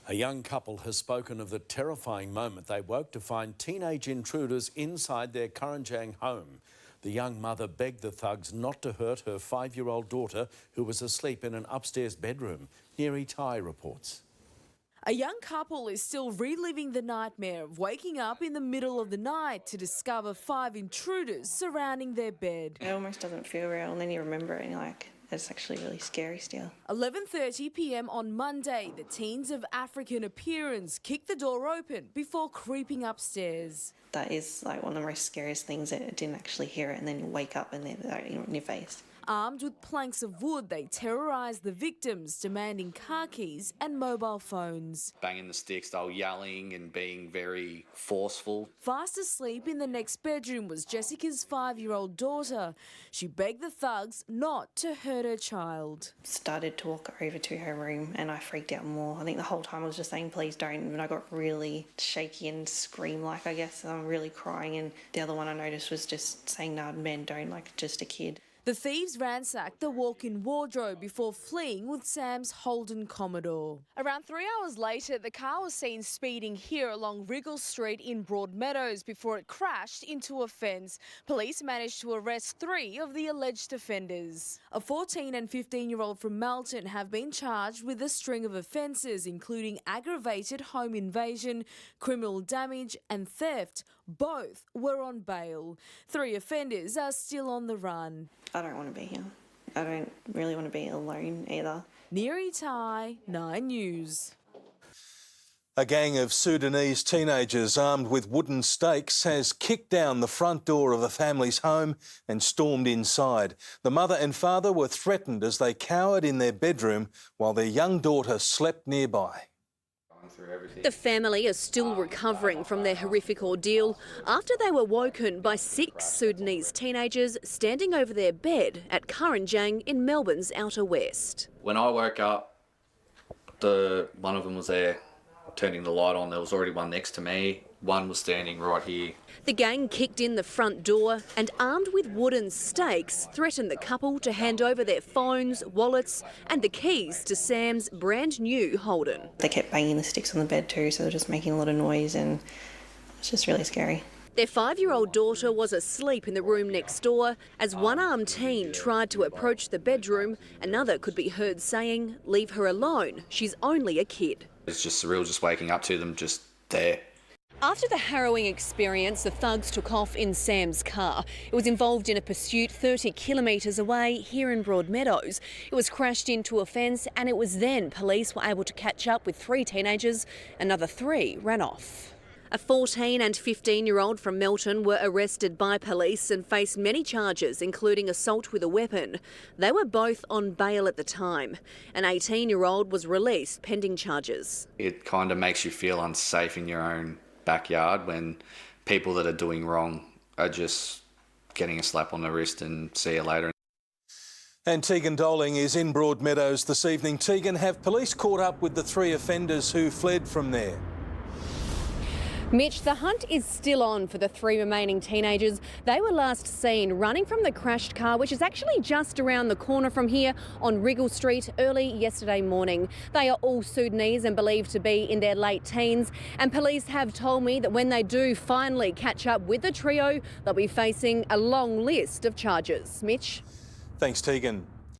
A young couple has spoken of the terrifying moment they woke to find teenage intruders inside their Kurunjang home. The young mother begged the thugs not to hurt her 5-year-old daughter, who was asleep in an upstairs bedroom. Neri Tai reports. A young couple is still reliving the nightmare of waking up in the middle of the night to discover 5 intruders surrounding their bed. It almost doesn't feel real, and then you remember it and you're like, it's actually really scary still. 11:30 p.m. on Monday, the teens of African appearance kicked the door open before creeping upstairs. That is like one of the most scariest things, that I didn't actually hear it and then you wake up and they're in your face. Armed with planks of wood, they terrorised the victims, demanding car keys and mobile phones. Banging the sticks, they were yelling and being very forceful. Fast asleep in the next bedroom was Jessica's 5-year-old daughter. She begged the thugs not to hurt her child. Started to walk over to her room and I freaked out more. I think the whole time I was just saying, please don't, and I got really shaky and scream-like, I guess, and I'm really crying, and the other one I noticed was just saying, no, men don't, like just a kid. The thieves ransacked the walk-in wardrobe before fleeing with Sam's Holden Commodore. Around 3 hours later, the car was seen speeding here along Wriggle Street in Broadmeadows before it crashed into a fence. Police managed to arrest 3 of the alleged offenders. A 14 and 15-year-old from Melbounre have been charged with a string of offences, including aggravated home invasion, criminal damage and theft. Both were on bail. 3 offenders are still on the run. I don't want to be here. I don't really want to be alone either. Neri Tai, 9 News. A gang of Sudanese teenagers armed with wooden stakes has kicked down the front door of the family's home and stormed inside. The mother and father were threatened as they cowered in their bedroom while their young daughter slept nearby. The family are still recovering from their horrific ordeal after they were woken by 6 Sudanese teenagers standing over their bed at Kurunjang in Melbourne's outer west. When I woke up, one of them was there turning the light on. There was already one next to me. One was standing right here. The gang kicked in the front door and, armed with wooden stakes, threatened the couple to hand over their phones, wallets and the keys to Sam's brand new Holden. They kept banging the sticks on the bed too, so they're just making a lot of noise, and it's just really scary. Their 5-year-old daughter was asleep in the room next door. As one armed teen tried to approach the bedroom, another could be heard saying, "Leave her alone, she's only a kid." It's just surreal just waking up to them just there. After the harrowing experience, the thugs took off in Sam's car. It was involved in a pursuit 30 kilometres away here in Broadmeadows. It was crashed into a fence, and it was then police were able to catch up with 3 teenagers. Another 3 ran off. A 14 and 15-year-old from Melbourne were arrested by police and faced many charges, including assault with a weapon. They were both on bail at the time. An 18-year-old was released pending charges. It kind of makes you feel unsafe in your own backyard when people that are doing wrong are just getting a slap on the wrist and see you later. And Tegan Doling is in Broadmeadows this evening. Tegan, have police caught up with the 3 offenders who fled from there? Mitch, the hunt is still on for the 3 remaining teenagers. They were last seen running from the crashed car, which is actually just around the corner from here on Wriggle Street early yesterday morning. They are all Sudanese and believed to be in their late teens. And police have told me that when they do finally catch up with the trio, they'll be facing a long list of charges. Mitch? Thanks, Tegan.